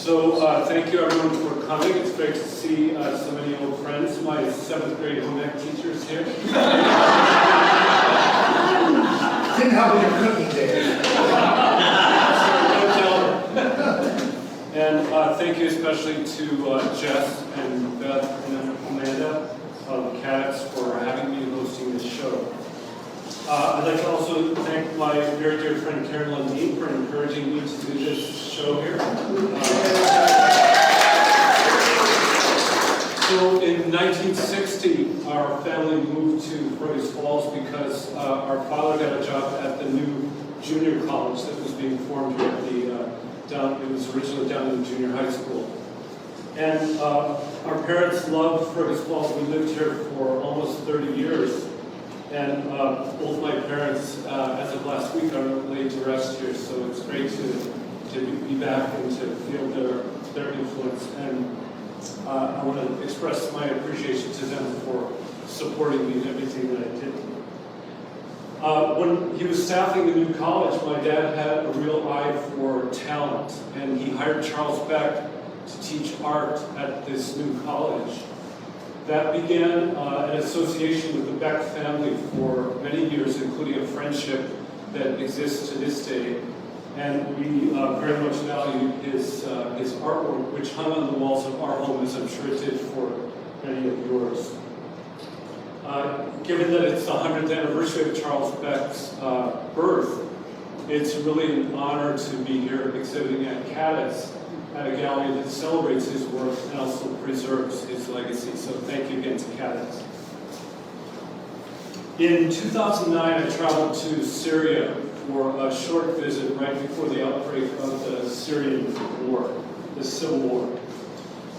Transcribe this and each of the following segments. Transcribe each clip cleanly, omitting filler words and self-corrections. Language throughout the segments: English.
Thank you everyone for coming. It's great to see so many old friends. My 7th grade home ec teacher is here. Didn't help with your cooking day. And thank you especially to Jess and Beth and Amanda of Kaddatz for having me and hosting this show. I'd like to also thank my very dear friend Karen Lundeen for encouraging me to do this show here. So in 1960, our family moved to Fergus Falls because our father got a job at the new junior college that was being formed here at the it was originally down in the junior high school. And our parents loved Fergus Falls. We lived here for almost 30 years. And both my parents, as of last week, are laid to rest here, so it's great to be back and to feel their influence. And I want to express my appreciation to them for supporting me in everything that I did. When he was staffing the new college, my dad had a real eye for talent, and he hired Charles Beck to teach art at this new college. That began an association with the Beck family for many years, including a friendship that exists to this day. And we very much value his artwork, which hung on the walls of our home, as I'm sure it did for many of yours. Given that it's the 100th anniversary of Charles Beck's birth, it's really an honor to be here exhibiting at Kaddatz, at a gallery that celebrates his work and also preserves his legacy. So thank you again to Kaddatz. In 2009, I traveled to Syria for a short visit right before the outbreak of the Syrian war, the civil war.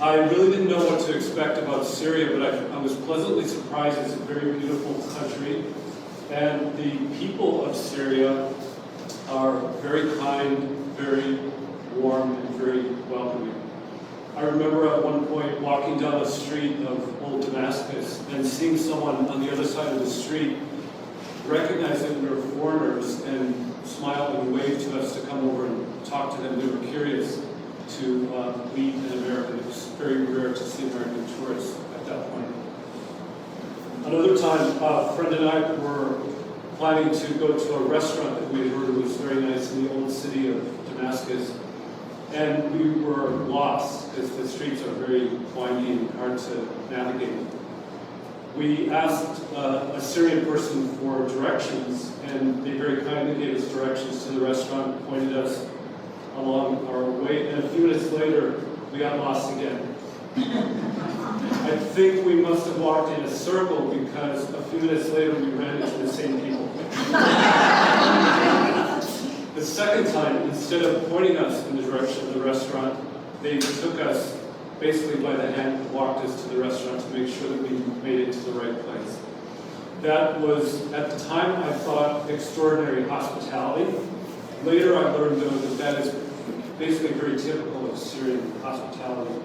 I really didn't know what to expect about Syria, but I was pleasantly surprised. It's a very beautiful country, and the people of Syria are very kind, very warm, and very welcoming. I remember at one point walking down the street of old Damascus and seeing someone on the other side of the street, recognizing we were foreigners, and smiled and waved to us to come over and talk to them. They were curious to meet an American. It was very rare to see American tourists at that point. Another time, a friend and I were planning to go to a restaurant that we had heard was very nice in the old city of Damascus. And we were lost because the streets are very windy and hard to navigate. We asked a Syrian person for directions, and they very kindly gave us directions to the restaurant, pointed us along our way, and a few minutes later, we got lost again. I think we must have walked in a circle because a few minutes later we ran into the same people. The second time, instead of pointing us in the direction of the restaurant, they took us basically by the hand and walked us to the restaurant to make sure that we made it to the right place. That was, at the time, I thought extraordinary hospitality. Later I learned, though, that that is basically very typical of Syrian hospitality.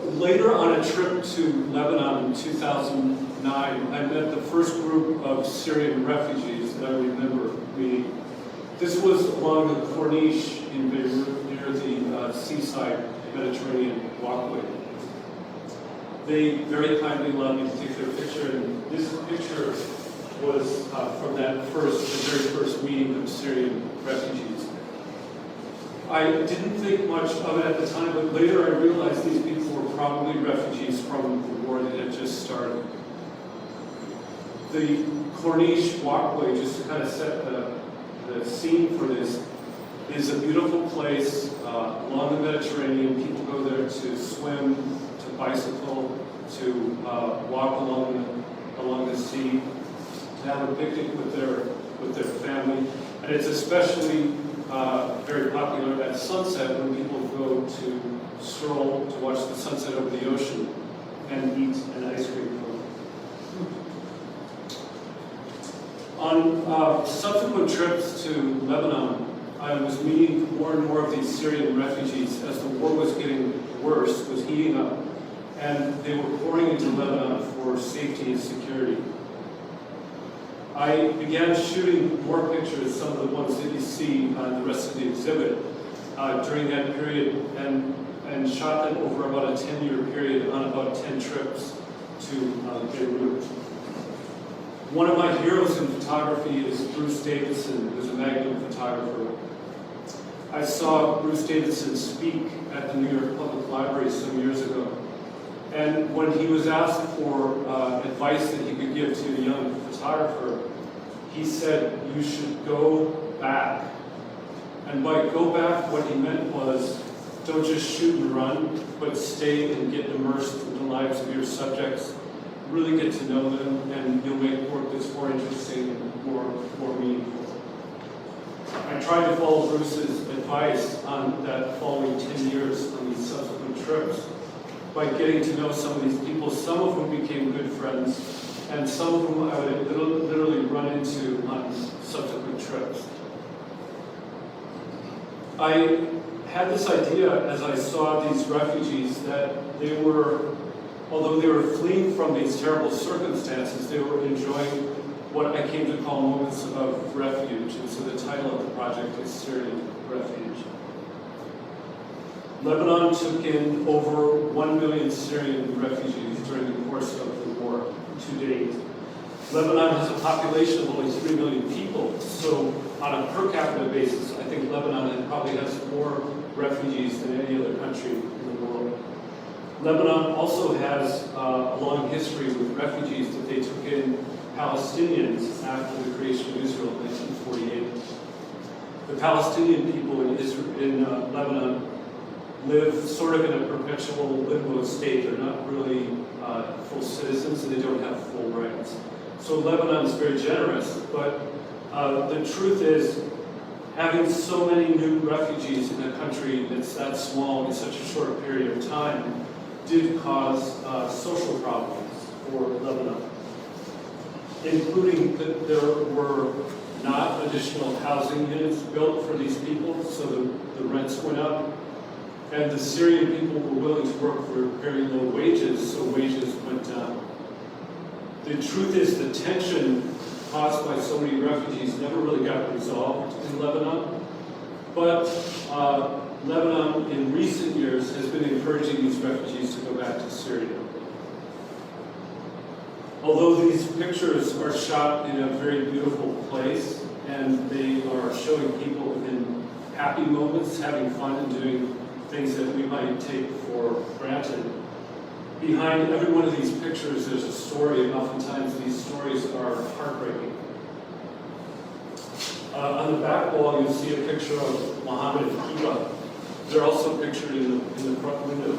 Later on a trip to Lebanon in 2009, I met the first group of Syrian refugees that I remember meeting. This was along the Corniche in Beirut near the seaside Mediterranean walkway. They very kindly allowed me to take their picture, and this picture was from the very first meeting of Syrian refugees. I didn't think much of it at the time, but later I realized these people were probably refugees from the war that had just started. The Corniche walkway, just to kind of set the scene for this, is a beautiful place along the Mediterranean. People go there to swim, to bicycle, to walk along the sea, to have a picnic with their family, and it's especially very popular at sunset when people go to stroll to watch the sunset over the ocean and eat an ice cream cone. On subsequent trips to Lebanon, I was meeting more and more of these Syrian refugees as the war was getting worse, was heating up, and they were pouring into Lebanon for safety and security. I began shooting more pictures, some of the ones that you see on the rest of the exhibit, during that period and shot them over about a 10-year period on about 10 trips to Beirut. One of my heroes in photography is Bruce Davidson, who's a magnum photographer. I saw Bruce Davidson speak at the New York Public Library some years ago. And when he was asked for advice that he could give to a young photographer, he said, "You should go back." And by go back, what he meant was, don't just shoot and run, but stay and get immersed in the lives of your subjects. Really get to know them, and you'll make work that's more interesting and more meaningful. I tried to follow Bruce's advice on that following 10 years on these subsequent trips by getting to know some of these people, some of whom became good friends, and some of whom I would literally run into on subsequent trips. I had this idea as I saw these refugees that they were, although they were fleeing from these terrible circumstances, they were enjoying what I came to call moments of refuge. And so the title of the project is Syrian Refuge. Lebanon took in over 1 million Syrian refugees during the course of the war to date. Lebanon has a population of only 3 million people, so on a per capita basis, I think Lebanon probably has more refugees than any other country in the world. Lebanon also has a long history with refugees that they took in Palestinians after the creation of Israel in 1948. The Palestinian people in Lebanon live sort of in a perpetual limbo state. They're not really full citizens and they don't have full rights. So Lebanon is very generous, but the truth is, having so many new refugees in a country that's that small in such a short period of time did cause social problems for Lebanon, including that there were not additional housing units built for these people, so the rents went up. And the Syrian people were willing to work for very low wages, so wages went down. The truth is the tension caused by so many refugees never really got resolved in Lebanon. But Lebanon in recent years has been encouraging these refugees to go back to Syria. Although these pictures are shot in a very beautiful place and they are showing people in happy moments, having fun and doing things that we might take for granted, behind every one of these pictures there's a story, and oftentimes these stories are heartbreaking. On the back wall you'll see a picture of Mohammed and Hiba. They're also pictured in the front window.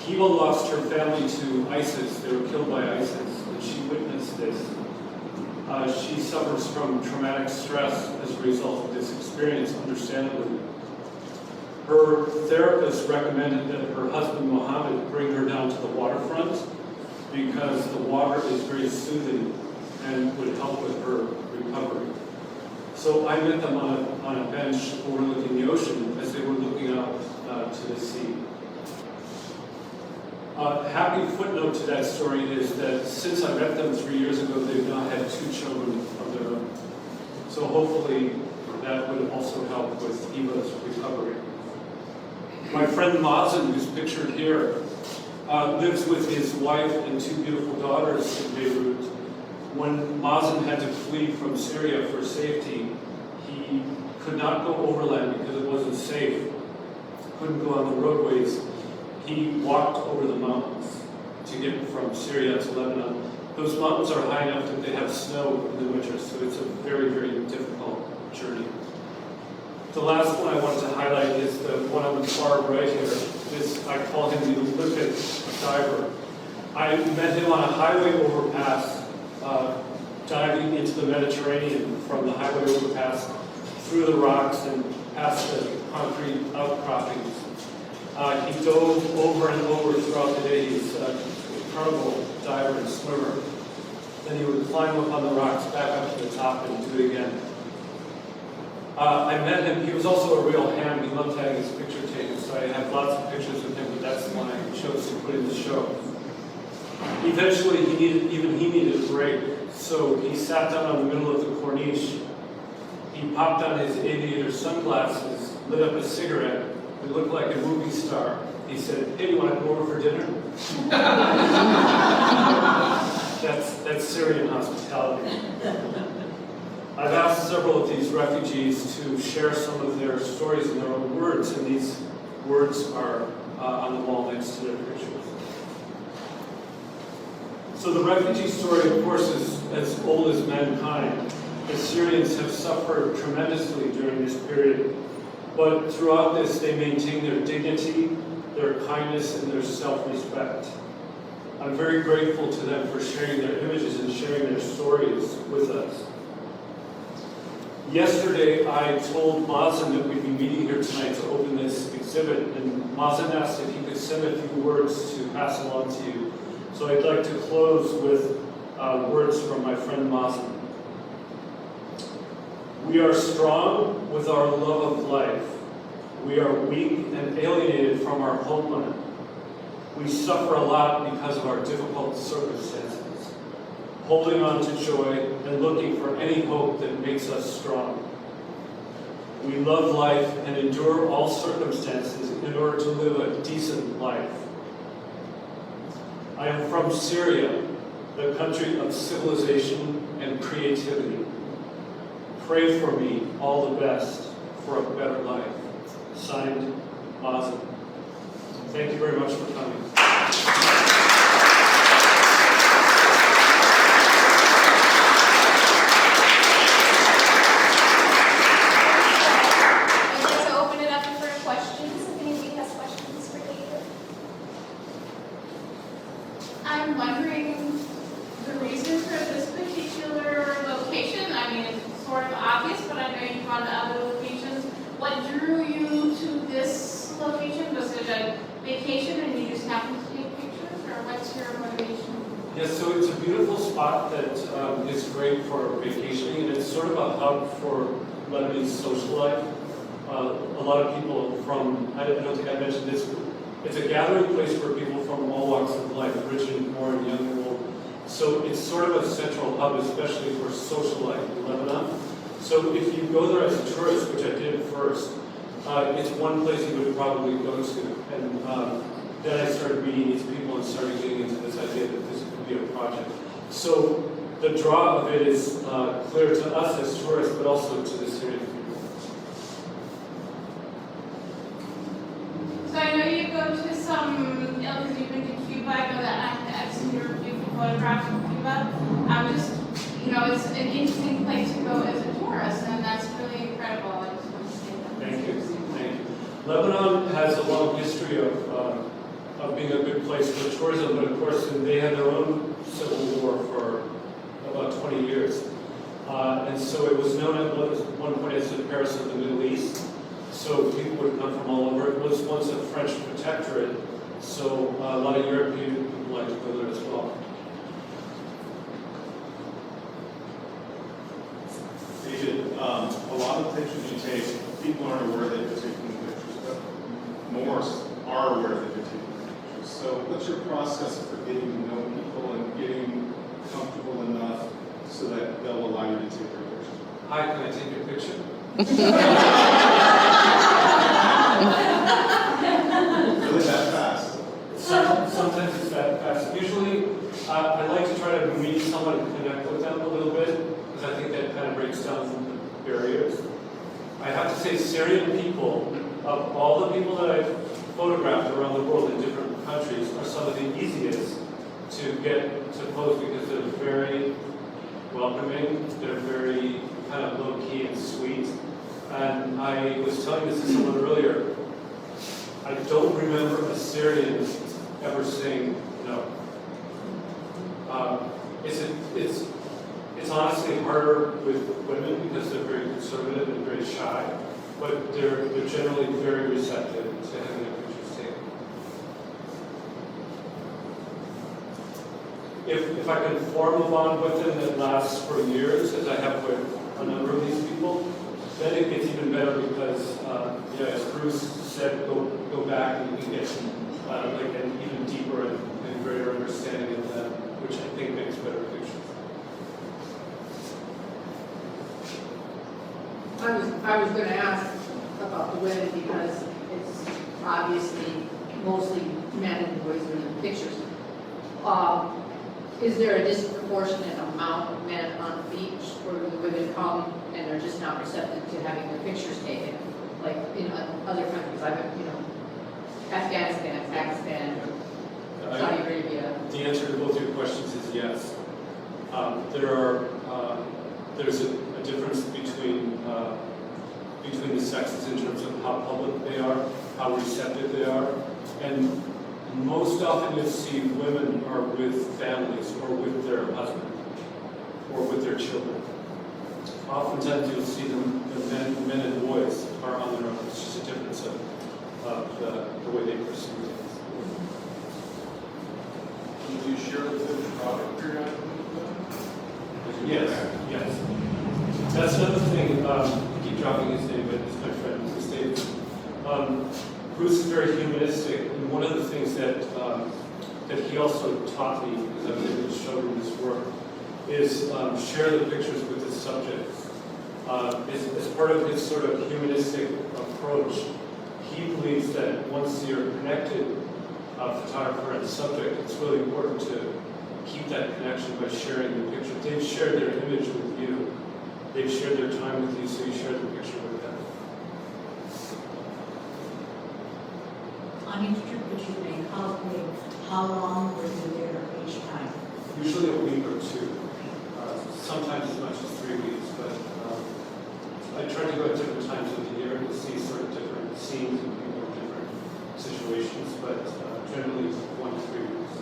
Hiba lost her family to ISIS. They were killed by ISIS, and she witnessed this. She suffers from traumatic stress as a result of this experience, understandably. Her therapist recommended that her husband Mohammed bring her down to the waterfront because the water is very soothing and would help with her recovery. So I met them on a bench overlooking the ocean as they were looking out to the sea. A happy footnote to that story is that since I met them 3 years ago, they've now had 2 children of their own. So hopefully that would also help with Hiba's recovery. My friend Mazen, who's pictured here, lives with his wife and 2 beautiful daughters in Beirut. When Mazen had to flee from Syria for safety, he could not go overland because it wasn't safe. Couldn't go on the roadways. He walked over the mountains to get from Syria to Lebanon. Those mountains are high enough that they have snow in the winter, so it's a very, very difficult journey. The last one I wanted to highlight is the one on the far right here. I call him the Olympic diver. I met him on a highway overpass, diving into the Mediterranean from the highway overpass through the rocks and past the concrete outcroppings. He dove over and over throughout the day. He's an incredible diver and swimmer. Then he would climb up on the rocks, back up to the top, and do it again. I met him. He was also a real ham. He loved having his picture taken, so I have lots of pictures with him, but that's the one I chose to put in the show. Eventually, he needed a break, so he sat down in the middle of the corniche. He He popped on his aviator sunglasses, lit up a cigarette, and looked like a movie star. He said, "Hey, you want to go over for dinner?" That's Syrian hospitality. I've asked several of these refugees to share some of their stories in their own words, and these words are on the wall next to their pictures. So the refugee story, of course, is as old as mankind. The Syrians have suffered tremendously during this period, but throughout this they maintain their dignity, their kindness, and their self-respect. I'm very grateful to them for sharing their images and sharing their stories with us. Yesterday, I told Mazen that we'd be meeting here tonight to open this exhibit, and Mazen asked if he could send a few words to pass along to you. So I'd like to close with words from my friend Mazen. We are strong with our love of life. We are weak and alienated from our homeland. We suffer a lot because of our difficult circumstances, holding on to joy and looking for any hope that makes us strong. We love life and endure all circumstances in order to live a decent life. I am from Syria, the country of civilization and creativity. Pray for me all the best for a better life. Signed, Mazen. Thank you very much for coming. I'm wondering the reason for this particular location. I mean, it's sort of obvious, but I know you've gone to other locations. What drew you to this location? Was it a vacation and you just happened to take pictures, or what's your motivation? Yes, so it's a beautiful spot that is great for vacationing, and it's sort of a hub for Lebanese social life. A lot of people from, I don't think I mentioned this, it's a gathering place for people from all walks of life, rich and poor and young and old. So it's sort of a central hub, especially for social life in Lebanon. So if you go there as a tourist, which I did first, it's one place you would probably go to. And then I started meeting these people and started getting into this idea that this could be a project. So the draw of it is clear to us as tourists, but also to the Syrian people. So I know you go to some, because you've been to Cuba, I know that I've seen your beautiful photographs from Cuba. I'm just, it's an interesting place to go as a tourist, and that's really incredible. I just want to say that. Thank you. Thank you. Lebanon has a long history of being a good place for tourism, but of course they had their own civil war for about 20 years. And so it was known at one point as the Paris of the Middle East. So people would come from all over. It was once a French protectorate, so a lot of European people like to go there as well. David, a lot of pictures you take, people aren't aware that you're taking pictures, but more are aware that you're taking pictures. So what's your process for getting to know people and getting comfortable enough so that they'll allow you to take their pictures? Hi, can I take your picture? Really that fast? Sometimes it's that fast. Usually, I like to try to meet someone and connect with them a little bit, because I think that kind of breaks down some of the barriers. I have to say, Syrian people, of all the people that I've photographed around the world in different countries, are some of the easiest to get to pose because they're very welcoming, they're very kind of low-key and sweet. And I was telling this to someone earlier, I don't remember a Syrian ever saying no. It's honestly harder with women because they're very conservative and very shy, but they're generally very receptive to having their pictures taken. If I can form a bond with them that lasts for years, as I have with a number of these people, then it gets even better because, as Bruce said, go back and you can get like an even deeper and greater understanding of them, which I think makes better pictures. I was gonna ask about the women because it's obviously mostly men and boys in the pictures. Is there a disproportionate amount of men on the beach where the women come and they're just not receptive to having their pictures taken? Like in other countries, Afghanistan, Pakistan, Saudi Arabia. The answer to both your questions is yes. There's a difference between the sexes in terms of how public they are, how receptive they are, and most often you'll see women are with families or with their husband or with their children. Oftentimes you'll see them, the men and boys are on their own. It's just a difference of the way they pursue things. Do you share the finished product periodically? Yes. That's another thing. I keep dropping his name, but it's my friend, Bruce David. Bruce is very humanistic, and one of the things that he also taught me, because I was able to show him his work, is share the pictures with the subjects. As part of his sort of humanistic approach, he believes that once you're connected, photographer and subject, it's really important to keep that connection by sharing the picture. They've shared their image with you. They've shared their time with you, so you share the picture with them. On each trip that you make, how long were you there each time? Usually a week or two. Sometimes as much as 3 weeks, but I try to go at different times of the year to see sort of different scenes and people in different situations, but generally 1 to 3 weeks.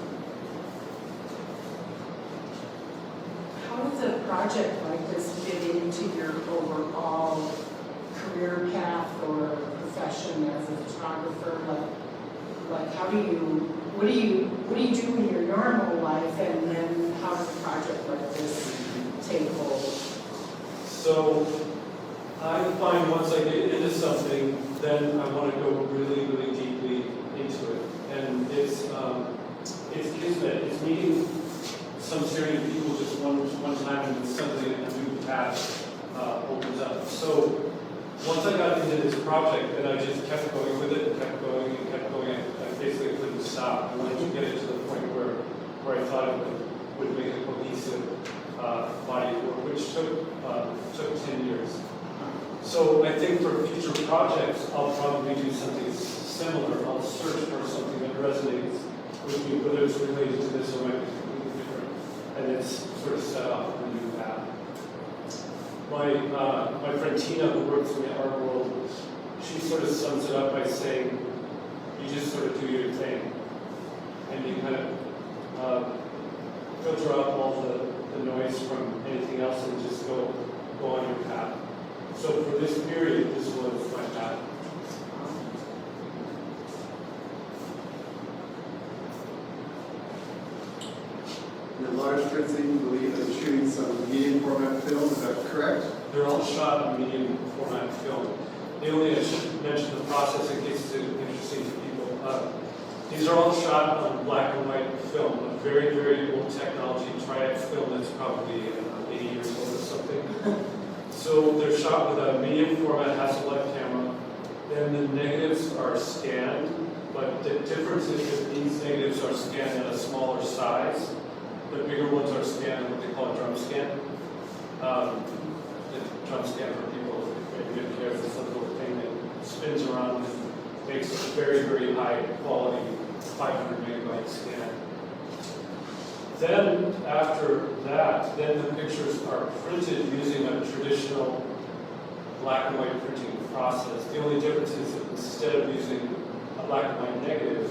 How does a project like this fit into your overall career path or profession as a photographer? Like how do you, what do you do in your normal life, and then how does a project like this take hold? So I find once I get into something, then I want to go really, really deeply into it. And it's kismet. It's meeting some Syrian people just one time, and suddenly a new path opens up. So once I got into this project, then I just kept going with it, and kept going and kept going. I basically couldn't stop. I wanted to get it to the point where I thought it would make a cohesive body of work, which took 10 years. So I think for future projects, I'll probably do something similar. I'll search for something that resonates with me, whether it's related to this or might be completely different, and it's sort of set off a new path. My friend Tina, who works in the art world, she sort of sums it up by saying, you just sort of do your thing, and you kind of filter out all the noise from anything else and just go on your path. So for this period, this was my path. Your large prints, you believe that you're shooting some medium format film, is that correct? They're all shot on medium format film. The only, I should mention the process in case it's interesting to people. These are all shot on black and white film, a very, very old technology, Triac film that's probably 80 years old or something. So they're shot with a medium format Hasselblad camera. Then the negatives are scanned, but the difference is that these negatives are scanned at a smaller size. The bigger ones are scanned, what they call a drum scan. The drum scan for people, if you care, it's a little thing that spins around and makes a very, very high quality 500 megabyte scan. Then after that, then the pictures are printed using a traditional black and white printing process. The only difference is that instead of using a black and white negative,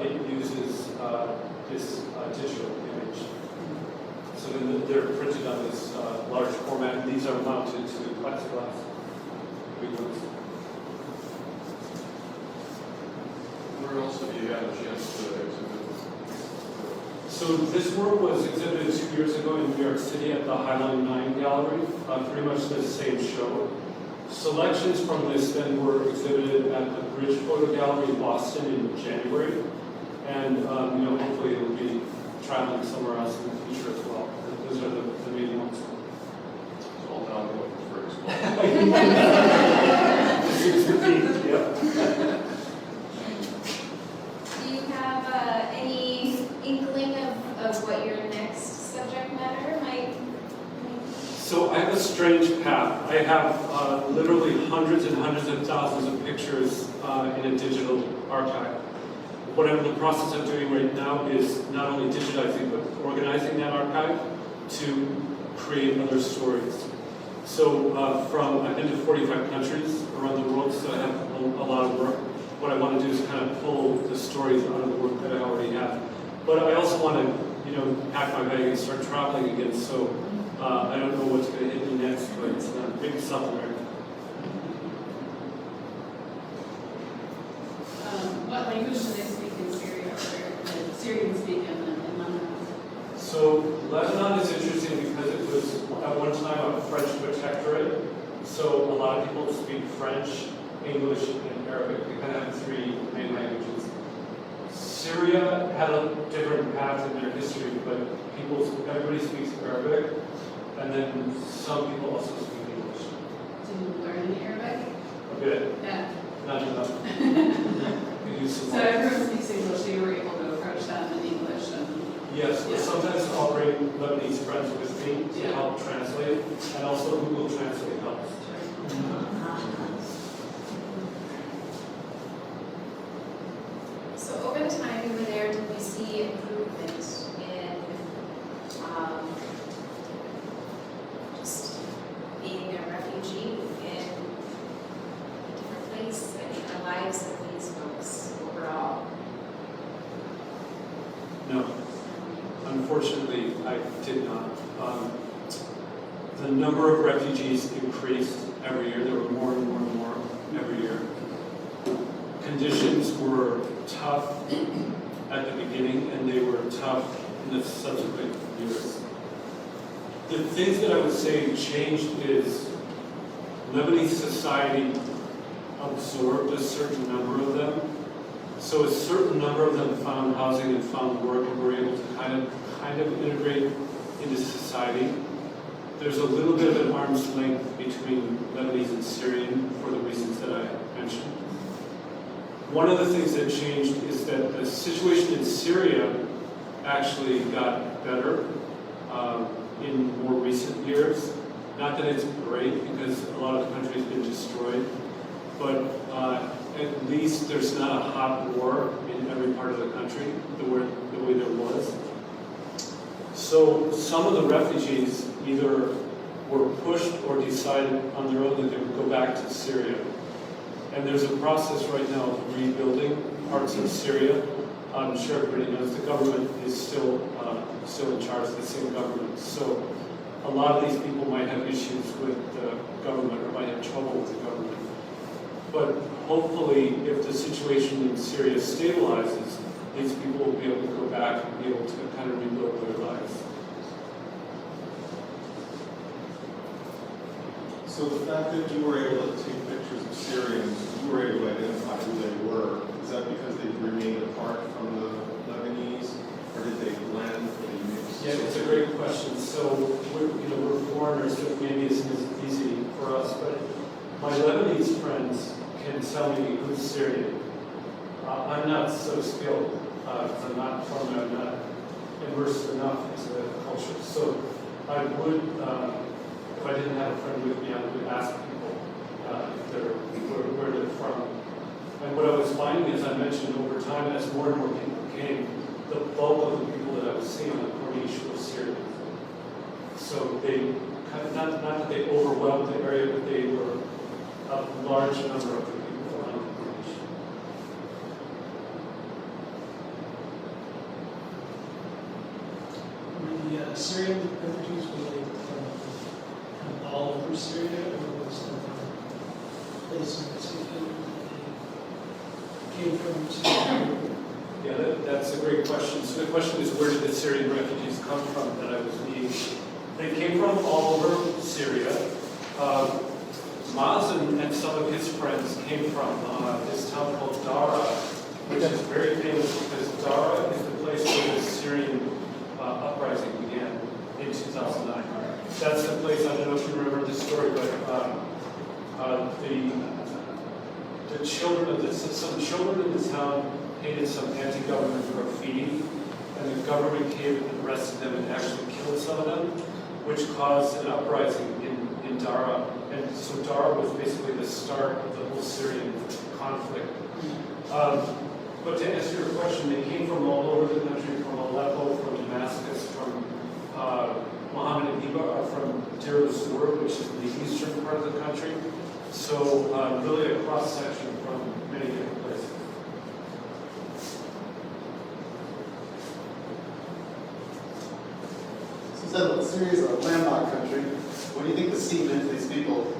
it uses this digital image. So then they're printed on this large format, and these are mounted to plexiglass. Big ones. Where else have you had a chance to exhibit? So this work was exhibited 2 years ago in New York City at the Highline 9 Gallery, pretty much the same show. Selections from this then were exhibited at the Bridge Photo Gallery in Boston in January, and hopefully it'll be traveling somewhere else in the future as well. Those are the main ones. It's all now looking for comfortable. This is the peak, yeah. Do you have any inkling of what your next subject matter might be? So I have a strange path. I have literally hundreds and hundreds of thousands of pictures in a digital archive. What I'm in the process of doing right now is not only digitizing, but organizing that archive to create other stories. So I've been to 45 countries around the world, so I have a lot of work. What I want to do is kind of pull the stories out of the work that I already have. But I also want to, pack my bag and start traveling again. So I don't know what's going to hit me next, but it's a big somewhere. What language do they speak in Syria, or Syrian speak in Lebanon? So Lebanon is interesting because it was at one time a French protectorate. So a lot of people speak French, English, and Arabic. They kind of have three main languages. Syria had a different path in their history, but everybody speaks Arabic, and then some people also speak English. Did you learn Arabic? A bit, Yeah. not enough. Could use some So more. everyone speaks English, so you were able to approach them in English and. Yes, but sometimes I'll bring Lebanese friends with me to Yeah. help translate, and also Google Translate helps. So over the time you were there, did you see improvement in just being a refugee in a different place? I mean, the lives of these folks overall? No, unfortunately, I did not. The number of refugees increased every year. There were more and more and more every year. Conditions were tough at the beginning, and they were tough in the subsequent years. The things that I would say changed is Lebanese society absorbed a certain number of them. So a certain number of them found housing and found work and were able to kind of integrate into society. There's a little bit of an arm's length between Lebanese and Syrian for the reasons that I mentioned. One of the things that changed is that the situation in Syria actually got better in more recent years. Not that it's great, because a lot of the country has been destroyed, but at least there's not a hot war in every part of the country the way there was. So some of the refugees either were pushed or decided on their own that they would go back to Syria. And there's a process right now of rebuilding parts of Syria. I'm sure everybody knows the government is still in charge, the same government. So a lot of these people might have issues with the government or might have trouble with the government. But hopefully, if the situation in Syria stabilizes, these people will be able to go back and be able to kind of rebuild their lives. So the fact that you were able to take pictures of Syrians, you were able to identify who they were, is that because they remained apart from the Lebanese, or did they blend or they mix? Yeah, it's a great question. So we're foreigners, so maybe it's easy for us, but my Lebanese friends can tell me who's Syrian. I'm not so skilled, because I'm not from there, I'm not immersed enough into the culture. So I would, if I didn't have a friend with me, I would ask people where they're from. And what I was finding, as I mentioned, over time, as more and more people came, the bulk of the people that I was seeing on the Corniche were Syrian. So they, not that they overwhelmed the area, but they were a large number of the people around the Corniche. The Syrian refugees, were they from all over Syria, or was there a place in particular that they came from Syria? Yeah, that's a great question. So the question is, where did the Syrian refugees come from that I was meeting? They came from all over Syria. Maz and some of his friends came from this town called Dara, which is very famous because Dara is the place where the Syrian uprising began. in 2009. That's the place, I don't know if you remember this story, but the children of some children in the town painted some anti-government graffiti, and the government came and arrested them and actually killed some of them, which caused an uprising in Dara. And so Dara was basically the start of the whole Syrian conflict. But to answer your question, they came from all over the country, from Aleppo, from Damascus, from Mohammed and Hiba are from Deir ez-Zor, which is the eastern part of the country. So really a cross-section from many different places. So Syria is a landlocked country. What do you think the sea meant to these people?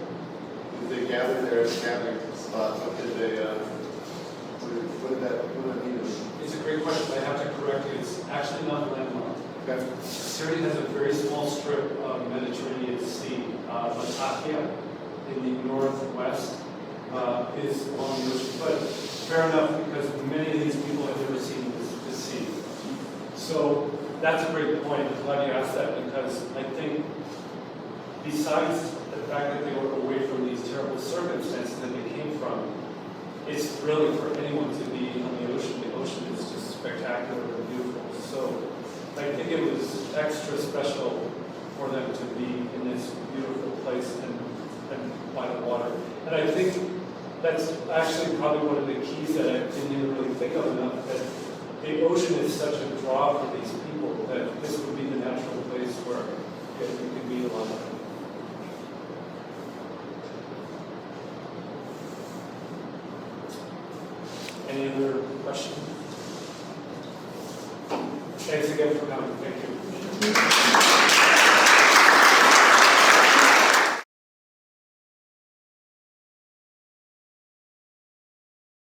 Did they gather there as a gathering spot? What did they, what did that mean? It's a great question, but I have to correct you. It's actually not landlocked. Okay. Syria has a very small strip of Mediterranean Sea. Latakia in the northwest is along the ocean. But fair enough, because many of these people have never seen the sea. So that's a great point. I'm glad you asked that, because I think besides the fact that they were away from these terrible circumstances that they came from, it's thrilling for anyone to be on the ocean. The ocean is just spectacular and beautiful. So I think it was extra special for them to be in this beautiful place and by the water. And I think that's actually probably one of the keys that I didn't even really think of enough, that the ocean is such a draw for these people that this would be the natural place where you can meet a lot of them. Any other questions? Thanks again for coming. Thank you.